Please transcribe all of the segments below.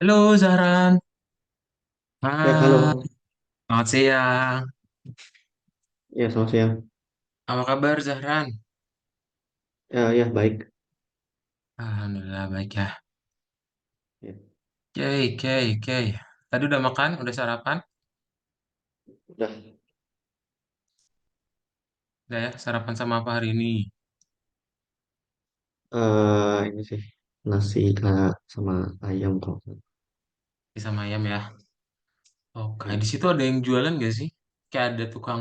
Halo Zahran, Halo. selamat siang. Ya, selamat siang. Apa kabar Zahran? Ya, ya, baik. Alhamdulillah baik ya. Ya, Oke, oke, oke. Tadi udah makan, udah sarapan? udah. Udah ya, sarapan sama apa hari ini? Ini sih nasi Kak, sama ayam kok. Nasi sama ayam ya. Oke, Ya. di situ ada yang jualan gak sih? Kayak ada tukang,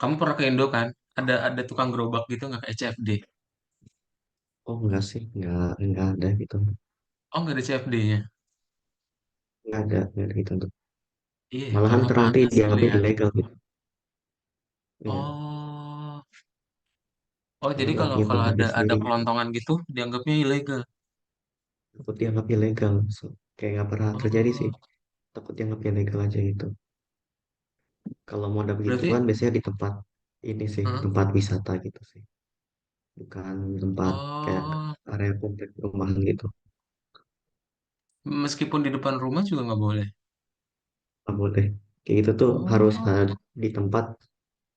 kamu pernah ke Indo kan? Ada tukang gerobak gitu nggak kayak CFD? Oh, enggak sih, enggak ada gitu. Oh nggak ada CFD-nya? Enggak ada gitu tuh. Iya, ya, Malahan karena nanti panas kali dianggapnya ya. ilegal gitu. Iya, Oh, oh jadi kalau kalau gitu kalau habis ada sendiri gitu. kelontongan gitu dianggapnya ilegal. Takut dianggap ilegal. So, kayak nggak pernah terjadi sih. Oh, Takut dianggap ilegal aja gitu. Kalau mau ada berarti, begituan biasanya di tempat ini sih, huh? tempat wisata gitu sih. Bukan tempat kayak Oh, area komplek perumahan gitu. meskipun di depan rumah juga nggak boleh. Nggak boleh. Kayak gitu tuh harus Oh, di tempat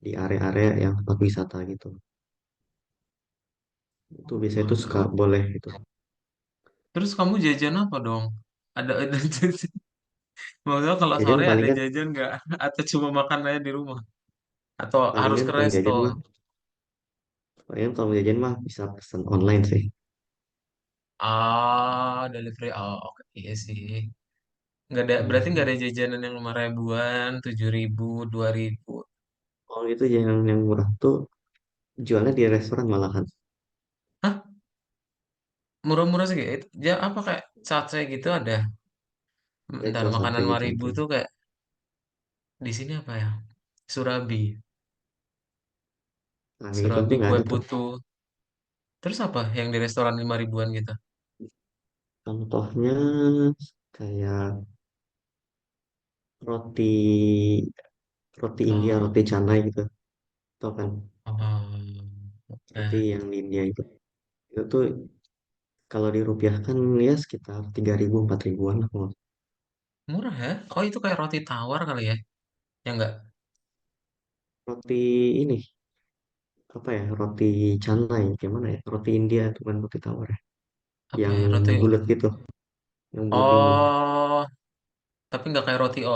di area-area yang tempat wisata gitu. Itu biasanya tuh suka waduh. boleh gitu. Terus kamu jajan apa dong? Ada jajan. Maksudnya kalau Jajan sore ada palingan jajan nggak? Atau cuma makan aja di rumah? Atau harus palingan ke kalau resto? jajan mah palingan kalau jajan mah bisa pesan online sih. Ah, delivery. Oh, oke. Iya sih. Nggak ada, berarti nggak Hmm. ada jajanan yang 5 ribuan, 7 ribu, 2 ribu. Oh itu yang murah tuh jualnya di restoran malahan. Hah? Murah-murah sih kayak itu. Ya apa kayak capcay gitu ada. Ya Ntar jual makanan sate 5 ribu gitu. tuh kayak di sini apa ya? Surabi. Nah kayak gitu tuh Surabi nggak kue ada tuh. putu. Terus apa yang di restoran 5 ribuan gitu? Contohnya kayak roti roti India, Oh, roti canai gitu. Tau kan? oh, Roti oke. yang di India itu. Itu tuh kalau dirupiahkan ya sekitar 3.000 4.000-an lah. Murah ya? Oh, itu kayak roti tawar kali ya? Ya enggak? Roti ini apa ya, roti canai gimana ya, roti India itu kan roti tawar ya, Apa yang ya? Roti. bulat gitu, yang bulat-bulat. Oh, tapi nggak kayak roti O.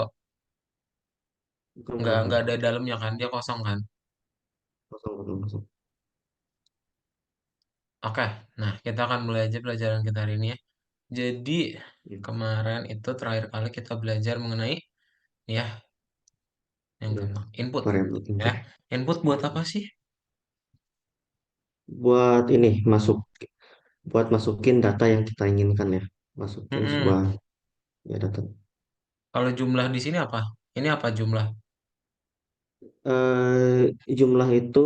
Bukan, Nggak bukan. ada dalamnya kan? Dia kosong kan? Kosong, kosong, kosong. Oke. Nah, kita akan mulai aja pelajaran kita hari ini ya. Jadi, Ya, kemarin itu terakhir kali kita belajar mengenai ya, yang ya, gampang. Input. variabel Ya. input. Input buat apa sih? Buat ini buat masukin data yang kita inginkan ya, masukin sebuah Mm-mm. ya data. Kalau jumlah di sini apa? Ini apa jumlah? Jumlah itu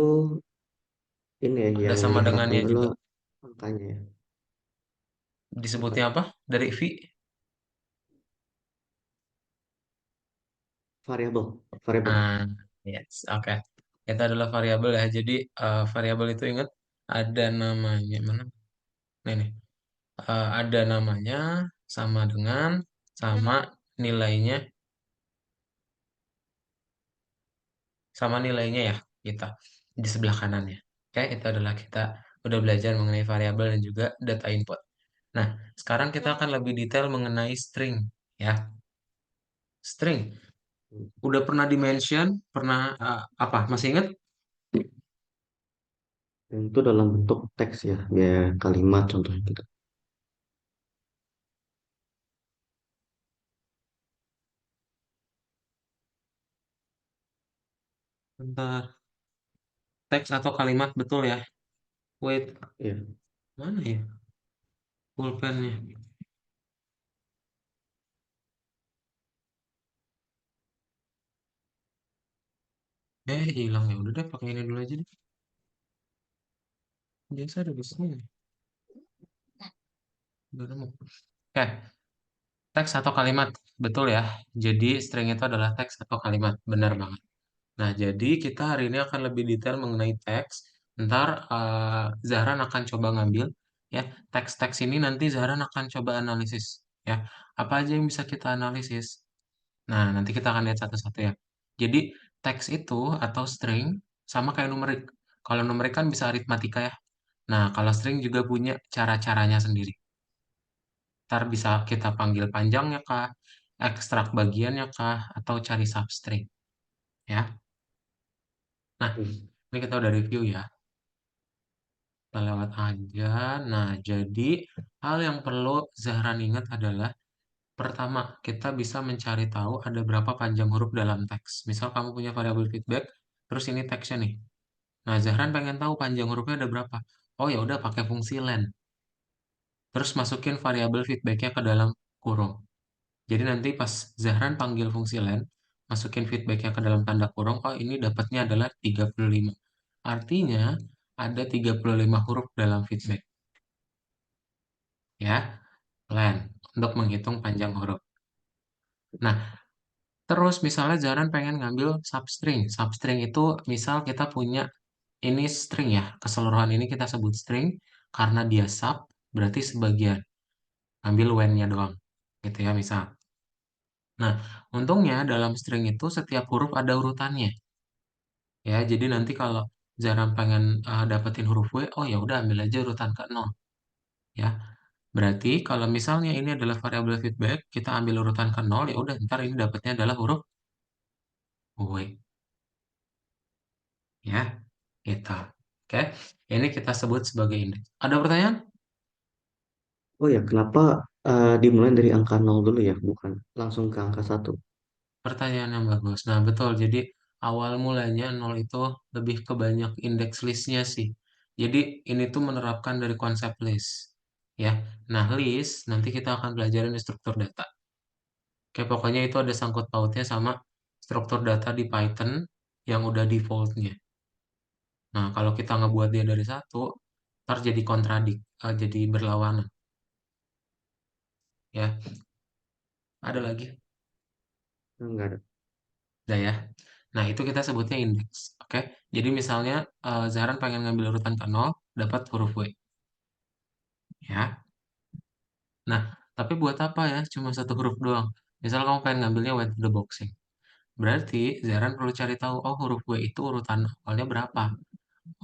ini ya Ada yang sama diharapkan dengannya juga. adalah angkanya ya, Disebutnya angka apa? Dari V? variabel, variabel. Ah, yes, oke. Itu adalah variabel ya. Jadi variabel itu ingat ada namanya mana? Nih nih. Ada namanya sama dengan sama nilainya ya kita di sebelah kanannya. Oke, itu adalah kita udah belajar mengenai variabel dan juga data input. Nah, sekarang kita akan lebih detail mengenai string ya. String. Udah pernah dimention, pernah apa? Masih ingat? Dan itu dalam bentuk teks ya, ya kalimat contohnya gitu. Bentar. Teks atau kalimat betul ya. Wait, Ya. mana ya pulpennya? Hilang ya. Udah deh, pakai ini dulu aja deh. Biasa ada di sini. Udah nemu. Oke, teks atau kalimat. Betul ya. Jadi string itu adalah teks atau kalimat. Benar banget. Nah, jadi kita hari ini akan lebih detail mengenai teks. Ntar Zahran akan coba ngambil ya teks-teks ini nanti Zahran akan coba analisis. ya. Apa aja yang bisa kita analisis? Nah, nanti kita akan lihat satu-satu ya. Jadi, teks itu atau string sama kayak numerik. Kalau numerik kan bisa aritmatika ya. Nah, kalau string juga punya cara-caranya sendiri. Ntar bisa kita panggil panjangnya kah, ekstrak bagiannya kah, atau cari substring. Ya. Nah, Hmm. ini kita udah review ya. Kita lewat aja. Nah, jadi hal yang perlu Zahran ingat adalah pertama, kita bisa mencari tahu ada berapa panjang huruf dalam teks. Misal kamu punya variabel feedback, terus ini teksnya nih. Nah, Zahran pengen tahu panjang hurufnya ada berapa. Oh ya udah pakai fungsi len. Terus masukin variabel feedbacknya ke dalam kurung. Jadi nanti pas Zahran panggil fungsi len, masukin feedbacknya ke dalam tanda kurung, oh ini dapatnya adalah 35. Artinya ada 35 huruf dalam feedback. Ya, len untuk menghitung panjang huruf. Nah, terus misalnya Zahran pengen ngambil substring. Substring itu misal kita punya ini string ya. Keseluruhan ini kita sebut string karena dia sub berarti sebagian. Ambil when-nya doang. Gitu ya misal. Nah, untungnya dalam string itu setiap huruf ada urutannya. Ya, jadi nanti kalau Zahran pengen dapetin huruf W, oh ya udah ambil aja urutan ke 0 ya. Berarti kalau misalnya ini adalah variabel feedback, kita ambil urutan ke 0 ya udah ntar ini dapatnya adalah huruf W ya. Gitu. Oke, ini kita sebut sebagai indeks. Ada pertanyaan? Oh ya, kenapa dimulai dari angka nol dulu ya, bukan langsung ke angka satu? Pertanyaan yang bagus. Nah, betul. Jadi, awal mulanya nol itu lebih ke banyak indeks listnya sih. Jadi, ini tuh menerapkan dari konsep list. Ya, nah list nanti kita akan pelajarin di struktur data. Oke, pokoknya itu ada sangkut pautnya sama struktur data di Python yang udah defaultnya. Nah, kalau kita ngebuat dia dari satu, ntar jadi kontradik, jadi berlawanan. Ya, ada lagi. Enggak ada. Udah ya. Nah, itu kita sebutnya indeks. Oke. Jadi misalnya Zahran pengen ngambil urutan ke 0, dapat huruf W. Ya. Nah, tapi buat apa ya? Cuma satu huruf doang. Misal kamu pengen ngambilnya when to the boxing. Berarti Zahran perlu cari tahu, oh huruf W itu urutan awalnya berapa?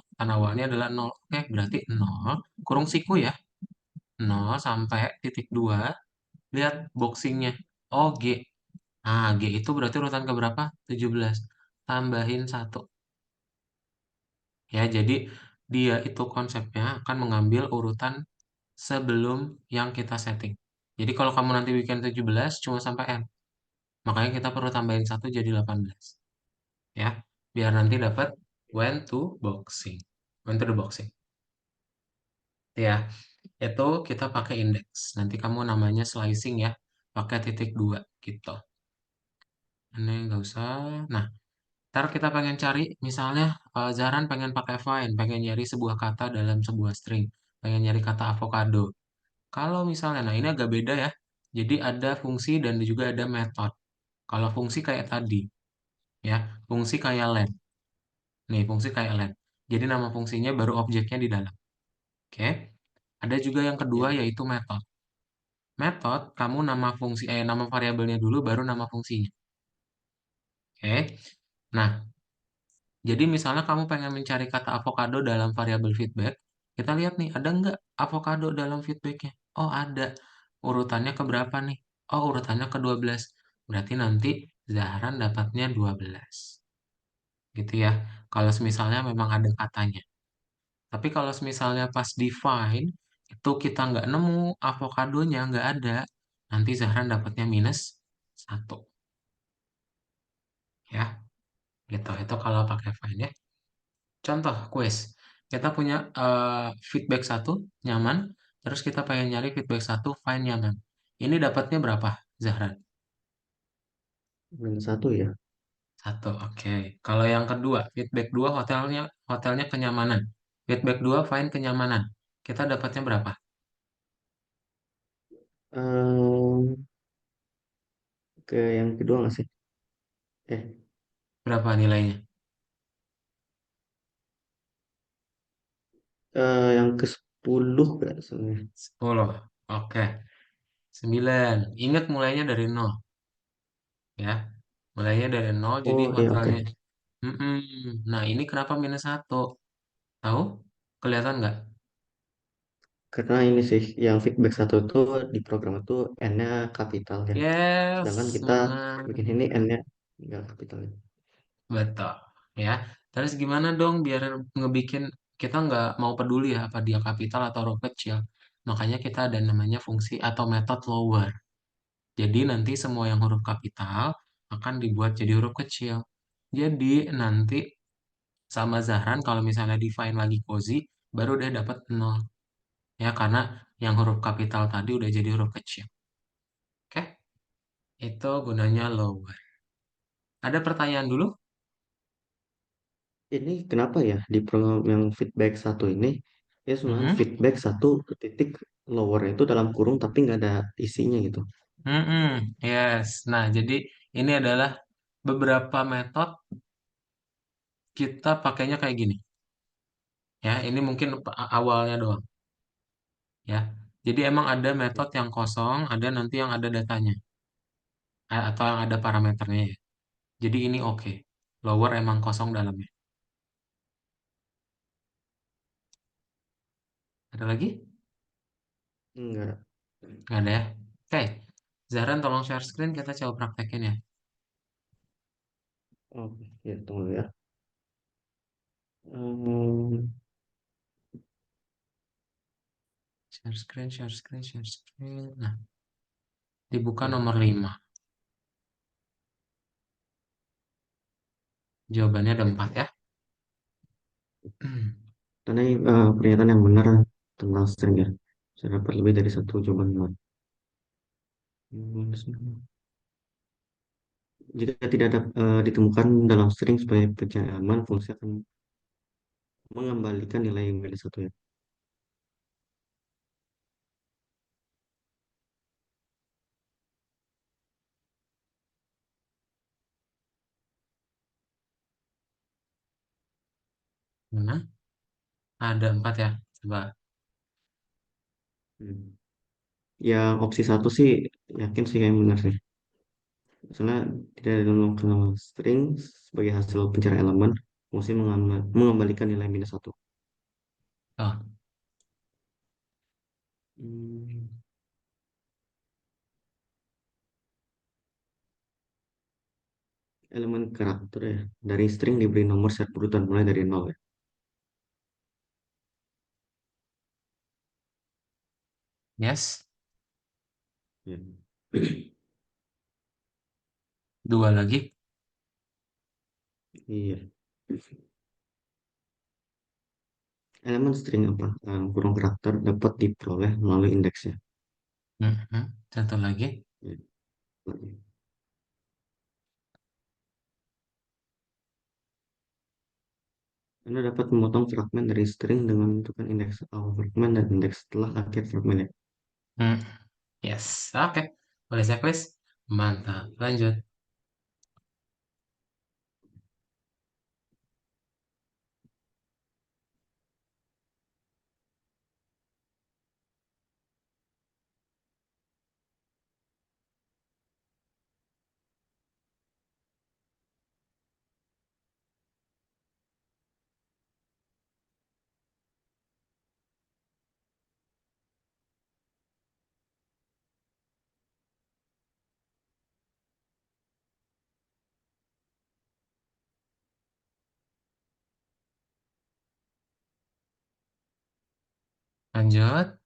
Urutan awalnya adalah 0. Oke, berarti 0, kurung siku ya. 0 sampai titik 2. Lihat boxingnya. Oh, G. Nah, G itu berarti urutan ke berapa? 17. Tambahin satu. Ya, jadi dia itu konsepnya akan mengambil urutan sebelum yang kita setting. Jadi kalau kamu nanti bikin 17 cuma sampai M. Makanya kita perlu tambahin satu jadi 18. Ya, biar nanti dapat when to boxing. When to the boxing. Ya, itu kita pakai indeks. Nanti kamu namanya slicing ya. Pakai titik dua gitu. Ini nggak usah. Nah, ntar kita pengen cari, misalnya Zaran pengen pakai find, pengen nyari sebuah kata dalam sebuah string, pengen nyari kata avocado. Kalau misalnya, nah ini agak beda ya. Jadi ada fungsi dan juga ada metode. Kalau fungsi kayak tadi, ya, fungsi kayak len. Nih, fungsi kayak len. Jadi nama fungsinya baru objeknya di dalam. Oke. Ada juga yang kedua Ya. yaitu metode. Metode, kamu nama variabelnya dulu baru nama fungsinya. Oke. Nah, jadi misalnya kamu pengen mencari kata avocado dalam variabel feedback, kita lihat nih, ada nggak avocado dalam feedbacknya? Oh, ada. Urutannya ke berapa nih? Oh, urutannya ke 12. Berarti nanti Zaharan dapatnya 12. Gitu ya. Kalau misalnya memang ada katanya. Tapi kalau misalnya pas define, itu kita nggak nemu avokadonya, nggak ada. Nanti Zaharan dapatnya minus 1. Ya, gitu. Itu kalau pakai find ya. Contoh quiz. Kita punya feedback satu nyaman, terus kita pengen nyari feedback satu fine nyaman. Ini dapatnya berapa, Zahran? Minus satu ya. Satu, oke. Kalau yang kedua, feedback dua hotelnya hotelnya kenyamanan. Feedback dua fine kenyamanan. Kita dapatnya berapa? Ehm, ke yang kedua nggak sih? Eh, Berapa nilainya? yang ke 10 nggak sebenarnya? 10. Oke. 9. Ingat mulainya dari nol ya. Mulainya dari nol jadi Oh iya, oke. hotelnya. Mm-mm. Nah, ini kenapa minus satu? Tahu? Kelihatan nggak? Karena ini sih yang feedback satu itu di program itu N-nya kapital ya. Sedangkan Yes, kita semangat. bikin ini N-nya nggak kapital ya. Betul. Ya. Terus gimana dong biar ngebikin kita nggak mau peduli ya apa dia kapital atau huruf kecil. Makanya kita ada namanya fungsi atau metode lower. Jadi nanti semua yang huruf kapital akan dibuat jadi huruf kecil. Jadi nanti sama Zahran kalau misalnya define lagi cozy baru dia dapat 0. Ya karena yang huruf kapital tadi udah jadi huruf kecil. Oke? Itu gunanya lower. Ada pertanyaan dulu? Ini kenapa ya di program yang feedback satu ini ya sebenarnya Mhm. feedback satu titik lower itu dalam kurung tapi nggak ada isinya gitu. Mm-mm, yes. Nah, jadi ini adalah beberapa metode kita pakainya kayak gini. Ya, ini mungkin awalnya doang. Ya, jadi emang ada Oke. metode yang kosong, ada nanti yang ada datanya, atau yang ada parameternya ya. Jadi ini oke. Lower emang kosong dalamnya. Ada lagi? Enggak. Nggak ada ya? Oke. Zahran tolong share screen kita coba praktekin ya. Oke, ya tunggu ya. Hmm, Share screen, share screen, share screen. Nah, dibuka ya. nomor 5. Jawabannya ada 4 ya. Karena ini pernyataan yang benar tentang string ya. Saya dapat lebih dari satu jawaban benar. Hmm, jika tidak ada ditemukan dalam string sebagai pencarian aman, fungsi akan mengembalikan nilai yang minus satu ya. Mana? Ada 4 ya. Coba. Hmm. Yang opsi satu sih yakin sih yang benar sih. Misalnya tidak ada dalam string sebagai hasil pencarian elemen, fungsi mengembalikan nilai minus satu. Oh, Hmm, elemen karakter ya. Dari string diberi nomor set urutan mulai dari nol ya. yes. Ya. Dua lagi. Iya. Elemen string apa? Kurung karakter dapat diperoleh melalui indeksnya. Mhm. Satu lagi. Ya. Anda dapat memotong fragmen dari string dengan menentukan indeks awal fragmen dan indeks setelah akhir fragmen ya. Hmm. Yes. Oke. Boleh checklist? Mantap. Lanjut. Lanjut.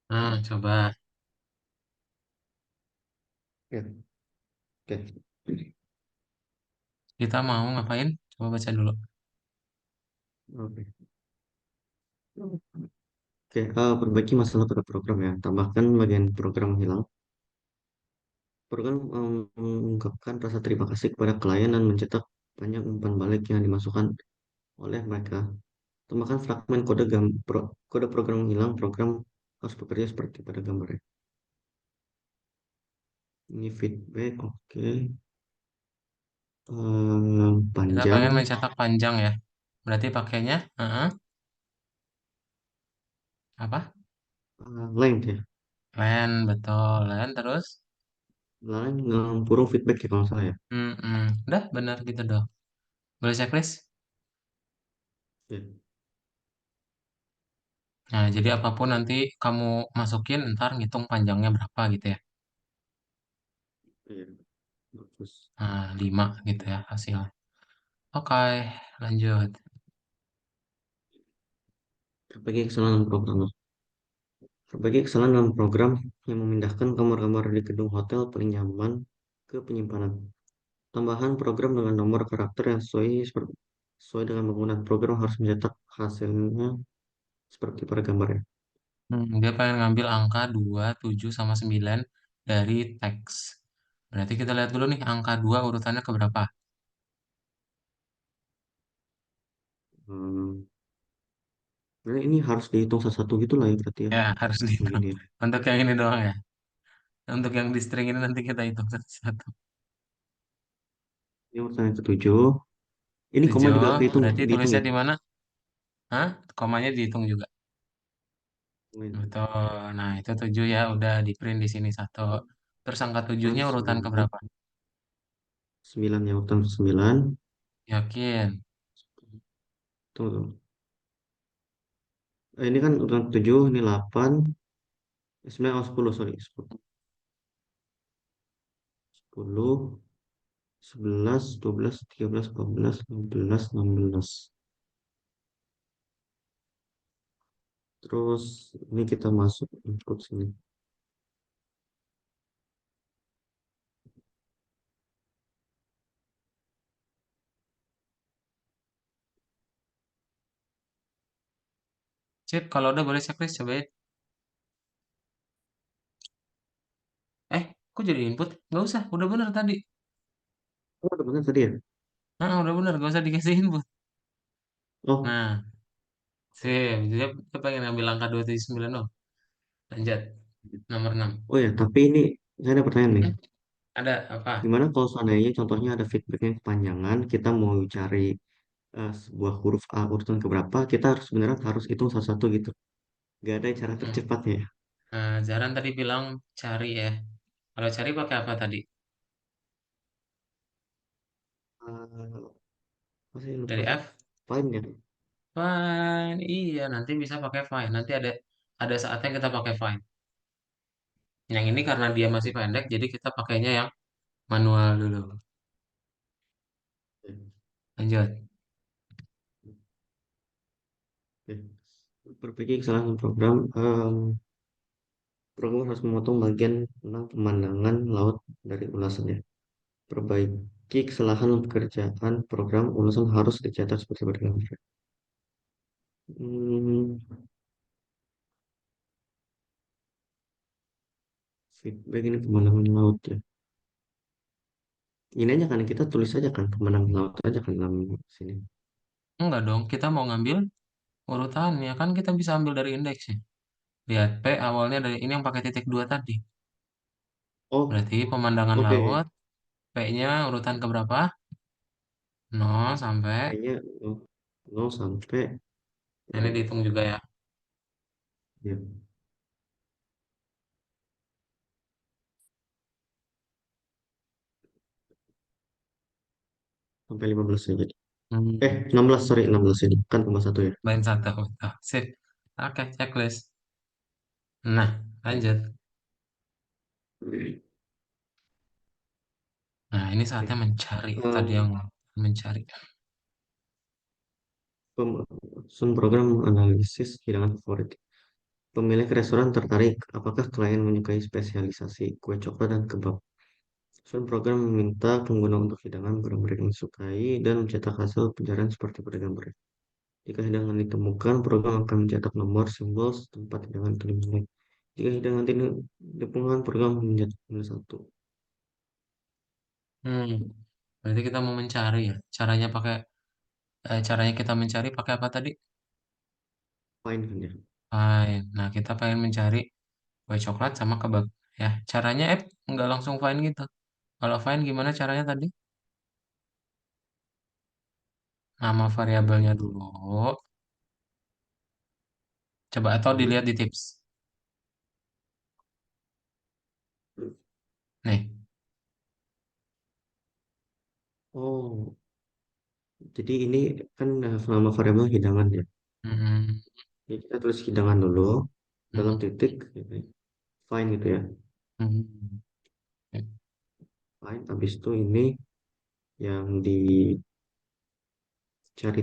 Nah, coba Ya, oke. kita mau ngapain? Coba baca dulu. Oke. Oke, perbaiki masalah pada program ya. Tambahkan bagian program hilang. Program mengungkapkan rasa terima kasih kepada klien dan mencetak banyak umpan balik yang dimasukkan oleh mereka. Tambahkan fragmen kode program hilang. Program harus bekerja seperti pada gambar ya. Ini feedback, oke. Kita pengen Panjang, mencetak panjang ya. Berarti pakainya, apa? length ya. Len, betul. Len, terus? Lain kurung feedback ya kalau nggak salah ya. Udah, benar gitu dong. Boleh checklist? Ya, Nah, jadi apapun nanti kamu masukin, ntar ngitung panjangnya berapa gitu ya. iya, bagus. Nah, 5 gitu ya hasilnya. Oke, lanjut. Perbaiki kesalahan program. Perbaiki kesalahan dalam program yang memindahkan kamar-kamar di gedung hotel paling nyaman ke penyimpanan. Tambahan program dengan nomor karakter yang sesuai dengan bangunan program harus mencetak hasilnya seperti pada gambar ya. Dia pengen ngambil angka 2, 7, sama 9 dari teks. Berarti kita lihat dulu nih, angka 2 urutannya ke berapa? Hmm, Sebenarnya ini harus dihitung satu-satu gitu lah ya berarti ya. Ya, harus dihitung. Begini ya. Untuk yang ini doang ya. Untuk yang di string ini nanti kita hitung satu-satu. Ini urutan yang ketujuh. Ini koma 7, juga berarti dihitung tulisnya ya. di mana? Hah? Komanya dihitung juga. Koma itu. Betul. Nah, itu 7 ya, udah di print di sini satu. Terus angka Urutan 7-nya urutan ke 9. berapa? 9 ya, urutan 9. Yakin. Tunggu, tunggu. Ini kan urutan 7, ini 8. 9, oh 10, sorry. 10, 11, 12, 13, 14, 15, 16. Terus ini kita masuk input sini. Sip, kalau udah boleh checklist coba ya. Kok jadi input? Nggak usah, udah bener tadi. Oh, udah benar tadi ya? Nah, udah bener, nggak usah dikasih input. Oh, Nah, sip. Dia pengen ngambil angka 279 dong. Lanjut. Nomor 6. oh ya, tapi ini saya ada pertanyaan nih. Ada apa? Gimana kalau seandainya contohnya ada feedbacknya kepanjangan, kita mau cari sebuah huruf A urutan keberapa, kita harus beneran harus hitung satu-satu gitu. Gak ada cara Hmm. tercepatnya ya. Nah, Zaran tadi bilang cari ya. Kalau cari pakai apa tadi? Eh, Masih lupa Dari sih. F? Fine ya. Fine. Iya, nanti bisa pakai fine. Nanti ada saatnya kita pakai fine. Yang ini karena dia masih Oke. pendek, jadi kita pakainya yang manual dulu. Lanjut. Oke. Perbaiki kesalahan program. Program harus memotong bagian tentang pemandangan laut dari ulasannya. Perbaiki kesalahan pekerjaan program ulasan harus dicetak seperti berikut. Hmm, Feedback ini pemandangan laut ya. Ini aja kan kita tulis aja kan pemandangan laut aja kan dalam sini. Enggak dong, kita mau ngambil urutannya. Kan kita bisa ambil dari indeksnya. Lihat, P awalnya dari ini yang pakai titik 2 tadi. Oh, Berarti pemandangan oke. laut, P-nya urutan ke berapa? 0 sampai, Kayaknya 0 sampai ini dihitung juga ya. ya, sampai 15 ya jadi. Hmm, 16 sorry 16 ini kan tambah satu ya. lain satu. Betul. Sip. Oke, checklist. Nah, Oke. lanjut. Nah, ini saatnya mencari. Tadi yang Um, mencari. Sun program analisis hidangan favorit. Pemilik restoran tertarik apakah klien menyukai spesialisasi kue coklat dan kebab. Susun program meminta pengguna untuk hidangan barang-barang yang disukai dan mencetak hasil pencarian seperti pada gambar. Jika hidangan ditemukan, program akan mencetak nomor simbol tempat hidangan itu dimulai. Jika hidangan tidak ditemukan, program mencetak minus satu. Hmm, berarti kita mau mencari ya. Caranya kita mencari pakai apa tadi? Fine kan ya? Fine. Nah, kita pengen mencari kue coklat sama kebab. Ya, caranya nggak langsung fine gitu. Kalau fine gimana caranya tadi? Nama variabelnya dulu. Coba atau Hmm. dilihat di tips. Nih. Oh, jadi ini kan nama variabel hidangan ya. Hmm, Jadi kita tulis hidangan dulu dalam hmm, titik, gitu ya. Fine gitu ya. hmm. Fine. Habis itu ini yang dicari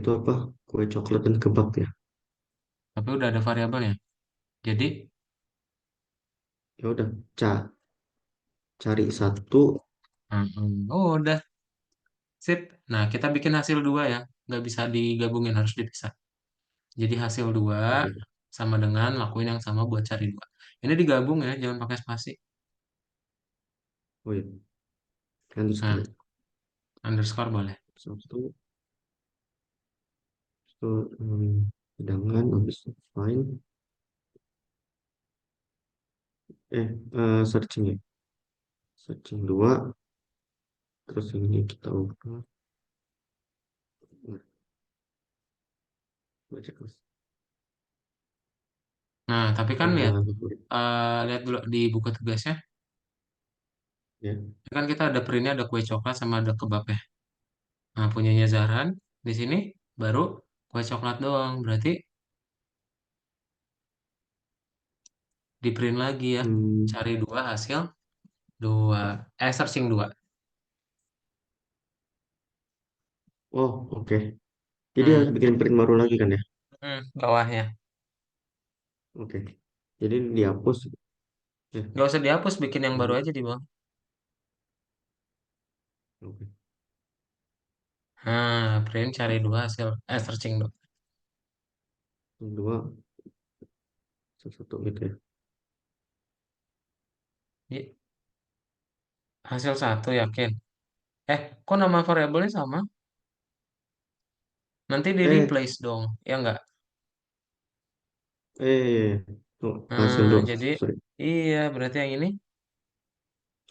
itu apa? Kue coklat dan kebab ya. Tapi udah ada variabelnya. Jadi, Ya udah, cari satu. oh udah sip. Nah, kita bikin hasil dua ya. Nggak bisa digabungin, harus dipisah. Jadi hasil dua Oke. sama dengan lakuin yang sama buat cari dua. Ini digabung ya, jangan pakai spasi. Oh iya, underscore Nah, ya. underscore boleh. Satu, itu hidangan, habis itu fine. Searching ya. Searching dua, terus ini kita ubah. Nah, baca kelas. Nah, tapi kan lihat, Eh, lihat dulu di buku tugasnya. ya. Kan kita ada printnya, ada kue coklat sama ada kebab ya. Nah, punyanya Zahran di sini baru kue coklat doang. Berarti di print lagi ya. Hmm, Cari dua hasil dua. Searching dua. oh, oke. Jadi Hmm, harus bikin print baru lagi kan ya? bawahnya. Oke. Jadi dihapus. Ya. Nggak usah dihapus, bikin yang baru Hmm, aja di bawah. oke. Nah, print cari dua hasil. Searching dua. Yang dua, satu gitu ya. Iya, hasil satu yakin. Kok nama variabelnya sama? Nanti di Eh, replace dong, ya nggak? tuh, hasil Nah, dua. jadi Sorry, iya berarti yang ini.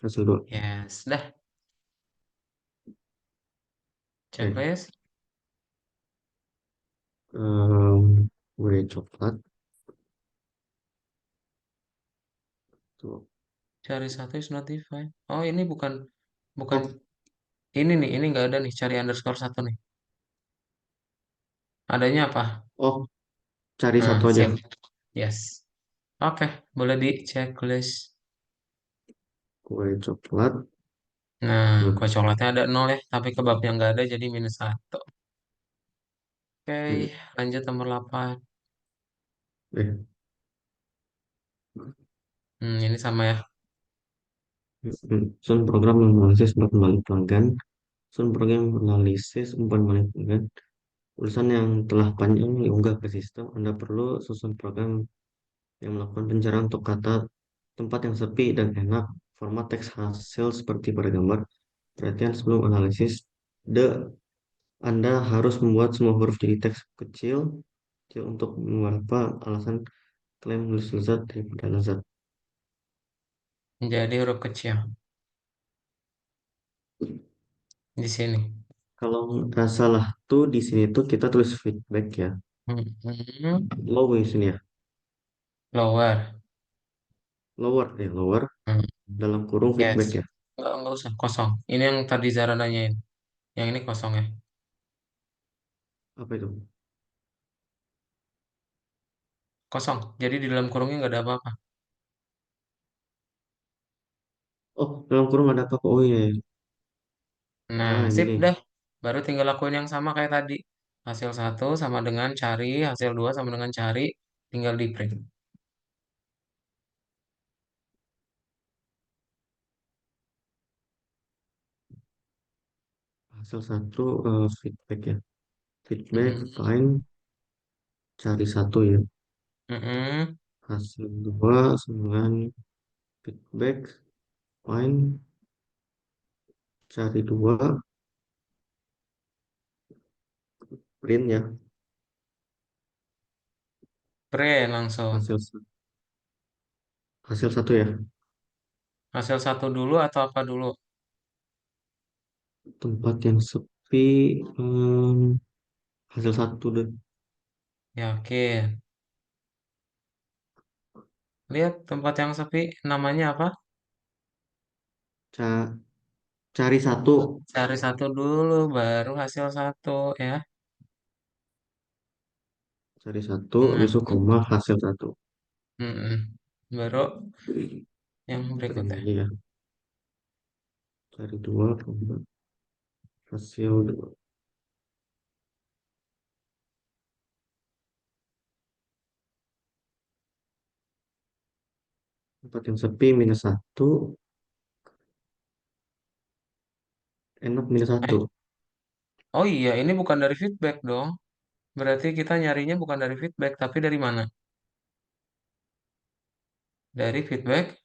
hasil dua. Yes, dah. Oke. Checklist. Kue coklat. Tuh. Cari satu is not defined. Oh, ini bukan bukan Oh, ini nih. Ini nggak ada nih. Cari underscore satu nih. Adanya apa? oh, cari Nah, satu aja. sip. Yes. Oke, boleh di checklist. Kue coklat. Nah, Tuh. kue coklatnya ada nol ya, tapi kebabnya nggak ada jadi minus satu. Oke, Hmm. lanjut nomor 8. Eh, Ini sama ya. Sun program analisis umpan balik pelanggan. Sun program analisis umpan balik pelanggan. Tulisan yang telah panjang diunggah ke sistem. Anda perlu susun program yang melakukan pencarian untuk kata tempat yang sepi dan enak. Format teks hasil seperti pada gambar. Perhatian sebelum analisis. Anda harus membuat semua huruf jadi teks kecil, kecil untuk mengapa alasan klaim menulis lezat daripada lezat. Jadi huruf kecil di sini. Kalau nggak salah tuh di sini tuh kita tulis feedback ya. Low di sini ya. Lower. Lower lower Hmm, dalam kurung Yes. feedback ya. Nggak usah, kosong. Ini yang tadi Zara nanyain. Yang ini kosong ya. Apa itu? Kosong. Jadi di dalam kurungnya nggak ada apa-apa. Oh, dalam kurung ada apa? Oh iya, iya. Nah, Ah, ini sip nih. dah. Baru tinggal lakuin yang sama kayak tadi. Hasil satu sama dengan cari, hasil dua sama dengan cari, tinggal di print. hasil satu feedback ya. Feedback Mm-mm. fine, cari satu ya. Mm-mm. Hasil dua sembilan, feedback fine, cari dua, print ya. Print langsung. Hasil hasil satu ya. Hasil satu dulu atau apa dulu? Tempat yang sepi, hasil satu deh. Yakin. Lihat tempat yang sepi, namanya apa? Ca- Cari satu, Cari satu dulu, baru hasil satu ya. cari satu, Nah, besok koma hasil satu. mm-mm. Baru yang Print berikutnya. lagi ya. Cari dua, koma hasil dua. Tempat yang sepi minus satu, enak minus Eh, satu. oh iya, ini bukan dari feedback dong. Berarti kita nyarinya bukan dari feedback, tapi dari mana? Dari feedback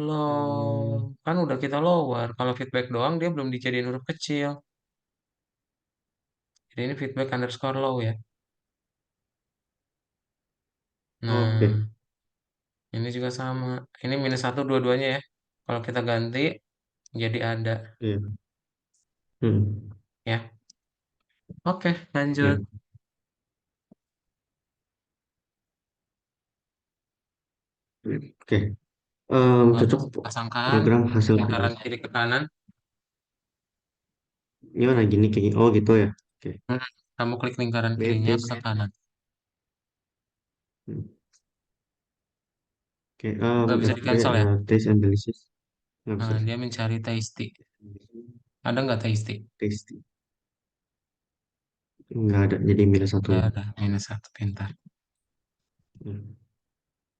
low. Hmm, Kan udah kita lower. Kalau feedback doang, dia belum dijadiin huruf kecil. Jadi ini feedback underscore low ya. oke, Nah, ini juga sama. Ini minus satu dua-duanya ya. Kalau kita ganti, jadi ada iya. Hmm, ya. Oke, lanjut. iya. Oke, Baru cocok pasangkan program hasil kedua. lingkaran kiri ke kanan. Gimana gini kayak gini? Oh gitu ya. Oke, Hmm, kamu klik lingkaran B kirinya ke tes. kanan. Hmm, oke, Nggak bisa FB di-cancel ya. test analysis nggak bisa. Nah, dia mencari tasty. Ada nggak tasty? Tasty nggak ada, jadi minus satu Nggak ya. ada. Minus satu. Pintar. Hmm.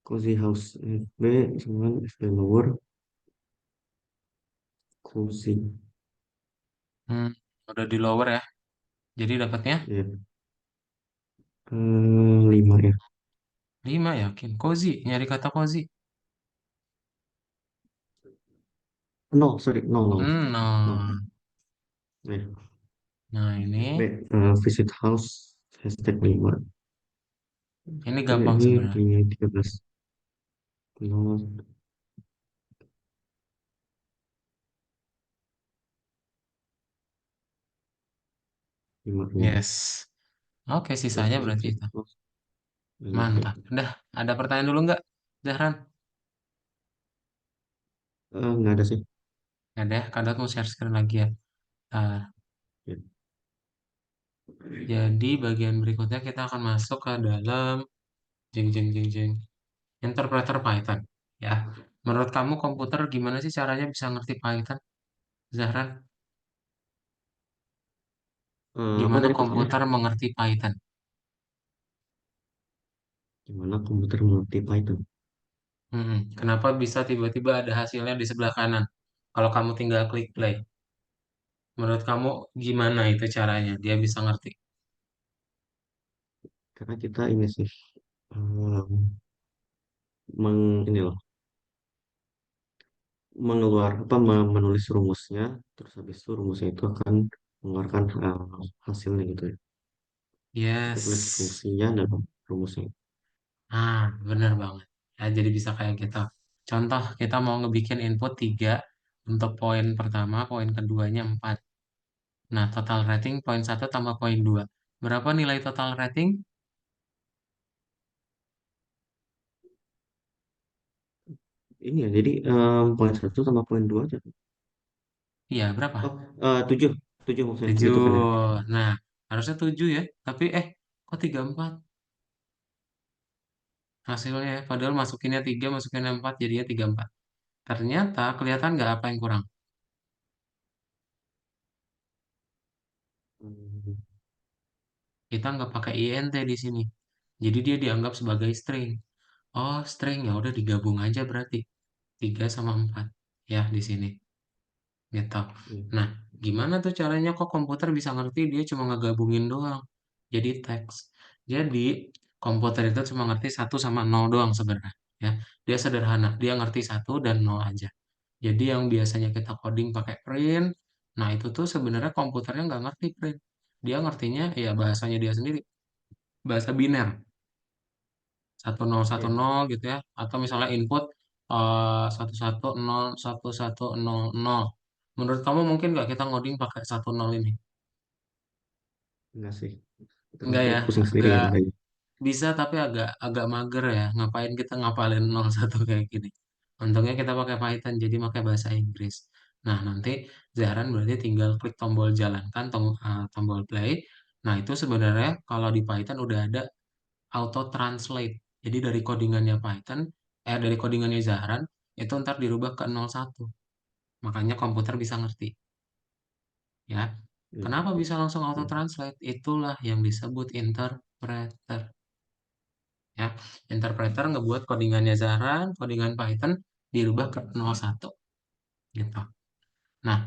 Cozy House FB cuman FB lower cozy Hmm, udah di lower ya. Jadi dapatnya ya. 5 ya. 5 yakin. Cozy. Nyari kata cozy. No, sorry, no, no, no. No. Ya. Nah, FB ini. visit house hashtag 5. Ini Kayaknya gampang ini sebenarnya. punya 13. No, 5 ya. Yes. Oke, sisanya Terus berarti visit itu. house banyak ya. Mantap. Udah, ada pertanyaan dulu nggak, Zahran? Nggak ada sih. Nggak ada, Kadang mau share screen lagi ya. Nah, Ya. jadi bagian berikutnya kita akan masuk ke dalam jeng jeng jeng jeng interpreter Python. Ya, menurut kamu komputer gimana sih caranya bisa ngerti Python, Zahran? Apa Gimana tadi komputer pertanyaan? mengerti Python? Gimana komputer mengerti Python? Kenapa bisa tiba-tiba ada hasilnya di sebelah kanan? Kalau kamu tinggal klik play, menurut kamu gimana itu caranya? Dia bisa ngerti. Karena kita ini sih ini loh, menulis rumusnya, terus habis itu rumusnya itu akan mengeluarkan hasilnya gitu ya. Kita tulis Yes. fungsinya dan rumusnya. Ah, bener banget. Ya, jadi bisa kayak gitu. Contoh, kita mau ngebikin input 3 untuk poin pertama, poin keduanya 4. Nah, total rating poin satu tambah poin 2. Berapa nilai total rating? Ini ya, jadi poin satu sama poin dua aja. Iya, berapa? Oh, tujuh, tujuh maksudnya gitu 7. kan ya. Nah, harusnya 7 ya. Tapi, kok 34 hasilnya ya? Padahal masukinnya 3, masukinnya 4, jadinya 34. Ternyata kelihatan nggak apa yang kurang? Hmm, Kita nggak pakai int di sini. Jadi dia dianggap sebagai string. Oh, string ya udah digabung aja berarti. 3 sama 4 ya di sini gitu. iya. Nah, Gimana tuh caranya kok komputer bisa ngerti dia cuma ngegabungin doang. Jadi teks. Jadi komputer itu cuma ngerti satu sama nol doang sebenarnya. Ya, dia sederhana. Dia ngerti satu dan nol aja. Jadi yang biasanya kita coding pakai print, nah itu tuh sebenarnya komputernya nggak ngerti print. Dia ngertinya ya bahasanya dia sendiri, bahasa biner, Ya, 1010 gitu ya. Atau misalnya input 110 1100. Menurut kamu mungkin nggak kita ngoding pakai 10 ini? enggak sih. Itu Enggak nanti ya, pusing sendiri agak kan kayaknya. bisa tapi agak agak mager ya. Ngapain kita ngapalin 01 kayak gini? Untungnya kita pakai Python, jadi pakai bahasa Inggris. Nah, nanti Zahran berarti tinggal klik tombol jalankan, tombol play. Nah, itu sebenarnya kalau di Python udah ada auto translate. Jadi dari codingannya Python, dari codingannya Zahran, itu ntar dirubah ke 01. Makanya komputer bisa ngerti. Ya, Ya, kenapa bisa langsung auto ya, translate? Itulah yang disebut interpreter. Ya, interpreter ngebuat codingannya Zahran, codingan Python dirubah ke 01 gitu. Nah,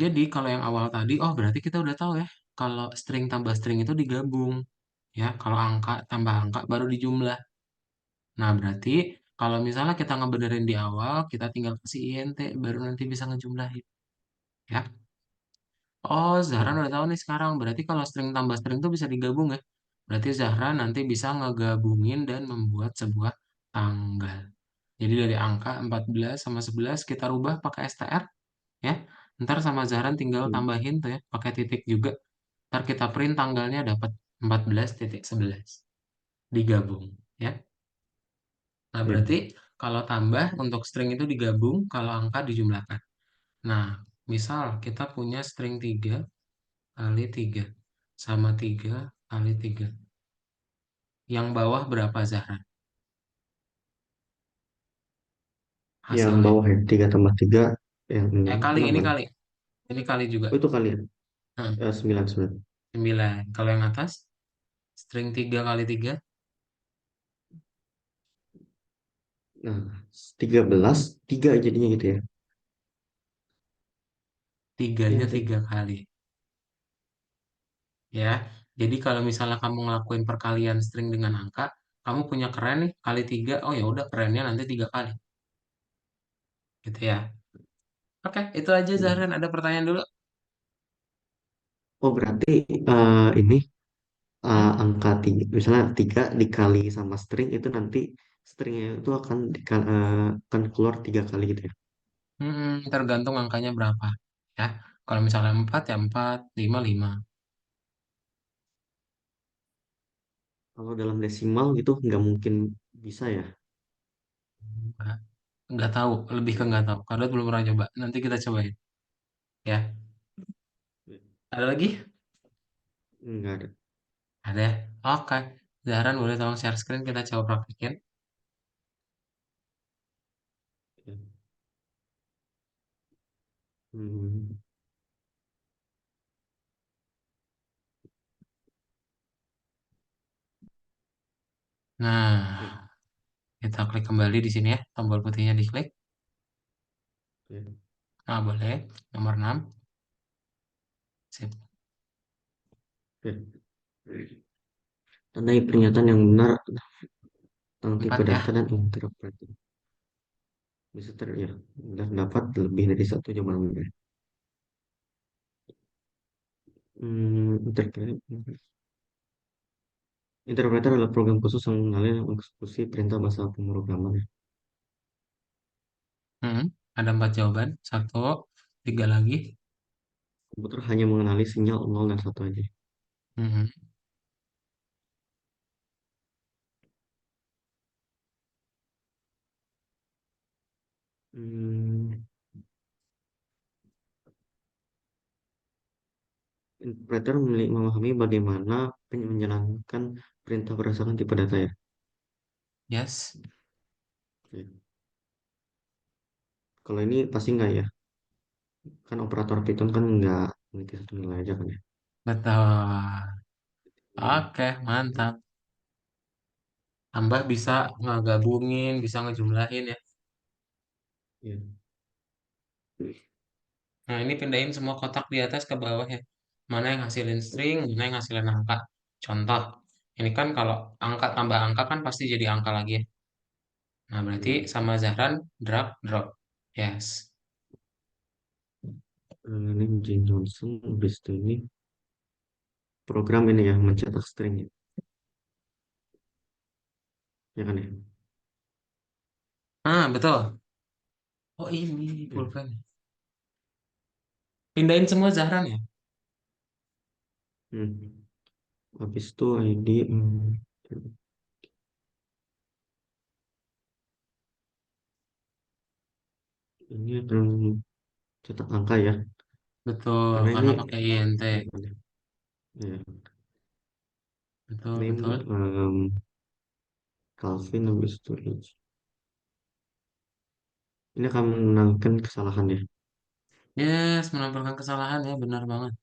jadi kalau yang awal tadi, oh berarti kita udah tahu ya, kalau string tambah string itu digabung. Ya, kalau angka tambah angka baru dijumlah. Nah, berarti kalau misalnya kita ngebenerin di awal, kita tinggal kasih int, baru nanti bisa ngejumlahin. Ya, oh, ya, Zahran udah tahu nih sekarang. Berarti kalau string tambah string itu bisa digabung ya. Berarti Zahra nanti bisa ngegabungin dan membuat sebuah tanggal. Jadi dari angka 14 sama 11 kita rubah pakai str ya. Ntar sama Zahran tinggal ya, tambahin tuh ya pakai titik juga. Ntar kita print tanggalnya dapat 14,11 digabung ya. Nah, ya. berarti kalau tambah untuk string itu digabung, kalau angka dijumlahkan. Nah, misal kita punya string 3 kali 3 sama 3 kali 3. Yang bawah berapa Zahra? Yang Hasilnya. bawah ya, 3 tambah 3, yang Kali, kenapa ini nih? kali. Ini kali juga. Oh, itu kalian. Nah, 9, 9. 9. Kalau yang atas, string 3 kali 3, Nah, 13, 3 jadinya gitu ya. Iya tiganya nggak sih? 3 kali. Ya, jadi kalau misalnya kamu ngelakuin perkalian string dengan angka, kamu punya keren nih, kali 3. Oh ya udah kerennya nanti 3 kali. Gitu ya. Oke, itu aja Hmm. Zahran. Ada pertanyaan dulu? Oh, berarti ini Hmm? angka 3, misalnya 3 dikali sama string itu nanti stringnya itu akan keluar 3 kali gitu ya. Tergantung angkanya berapa. Ya, kalau misalnya 4 ya 4, 5, 5. Kalau dalam desimal gitu nggak mungkin bisa ya. Nggak tahu, lebih ke nggak tahu. Karena belum pernah coba. Nanti kita cobain. Ya, ada lagi? Nggak ada. Ada ya? Oke. Zaharan boleh tolong share screen kita coba praktekin. Ya. Hmm. Ya. Nah, kita klik kembali di sini ya. Tombol putihnya diklik. Ya. Nah, boleh. Nomor 6. Sip. Ya. Tandai pernyataan yang benar tentang tipe 4 ya. data dan interpretasi. Bisa ya, dan dapat lebih dari satu jawaban benar. Interpretasi. Interpreter adalah program khusus yang mengalir mengeksekusi perintah bahasa pemrograman. Hmm, ada 4 jawaban. Satu, tiga lagi. Komputer hanya mengenali sinyal 0 dan satu aja. Hmm, Hmm, Interpreter memahami bagaimana menjalankan perintah berdasarkan tipe data ya. yes. Oke. Kalau ini pasti nggak ya? Kan operator Python kan nggak memiliki satu nilai aja kan ya. Betul. Ini, Oke, mantap. Tambah bisa ngegabungin, bisa ngejumlahin ya. ya. Nah, ini pindahin semua kotak di atas ke bawah ya. Mana yang hasilin string, mana yang hasilin angka. Contoh, ini kan kalau angka tambah angka kan pasti jadi angka lagi ya. Nah, berarti Ya. sama Zahran drag drop. Yes. Ini Jane Johnson, habis itu ini program ini ya mencetak string ya kan ya. Ah, betul. Oh, ini Ya. pulpen. Pindahin semua Zahran ya. Hmm. Habis itu ID ini akan cetak angka ya, Betul, karena ini karena pakai INT. ya, kan ya. Ya. Betul, Name betul. Calvin habis itu age. Ini akan menangkan kesalahan ya. Yes, menampilkan kesalahan ya, benar banget.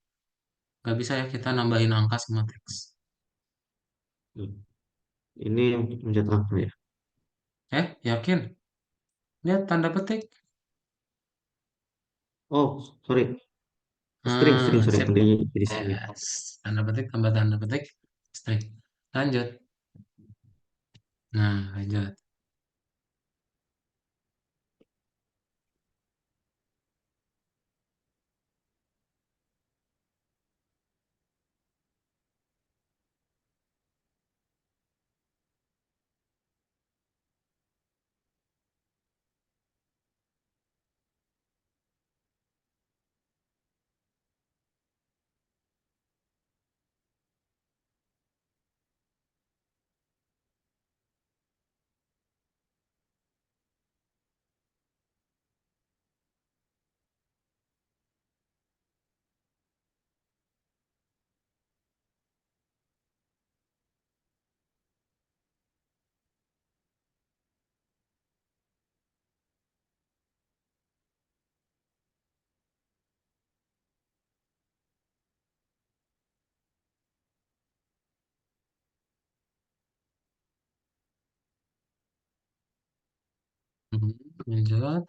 Gak bisa ya kita nambahin angka sama teks. Hmm. Ini mencetak angka ya. Yakin? Lihat tanda petik. Oh, sorry. String, string, sorry. Sip. Tadi jadi string ya. Yes. Tanda petik tambah tanda petik. String. Lanjut. Nah, lanjut. Mhm. Lanjut.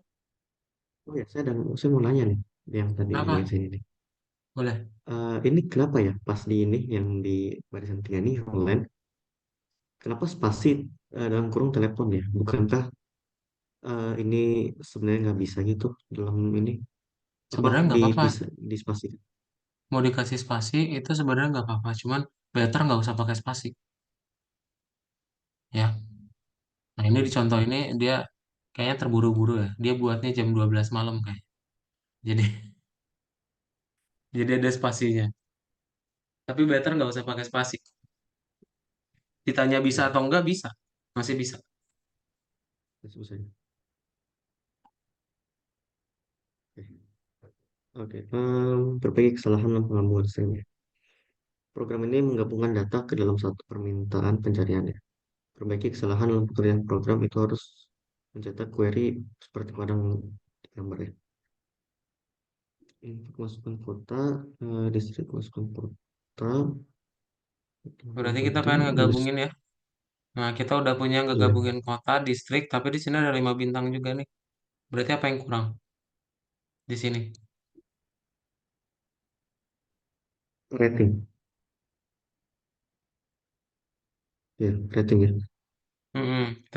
Oh ya, saya mau nanya nih, yang tadi Apa? bagian sini nih. Boleh. Ini kenapa ya pas di ini yang di barisan tiga ini online, kenapa spasi dalam kurung telepon ya? Bukankah ini sebenarnya nggak bisa gitu dalam ini? Apa Sebenarnya nggak apa-apa. dipisah, dispasi? Mau dikasih spasi itu sebenarnya nggak apa-apa. Cuman better nggak usah pakai spasi. Ya. Nah, ini di contoh ini dia kayaknya terburu-buru ya. Dia buatnya jam 12 malam kayak. Jadi jadi ada spasinya. Tapi better nggak usah pakai spasi. Ditanya bisa Ya, atau enggak bisa. Masih bisa. susah ya. Oke, perbaiki kesalahan dalam pengambilan string ya. Program ini menggabungkan data ke dalam satu permintaan pencarian ya. Perbaiki kesalahan dalam pekerjaan program itu harus mencetak query seperti pada gambar ya. Input masukkan kota, distrik masukkan kota, Berarti kita penting, pengen nulis, ngegabungin ya. Nah, kita udah punya iya, ngegabungin kota, distrik, tapi di sini ada 5 bintang juga nih. Berarti apa yang kurang di sini? rating, ya, rating ya.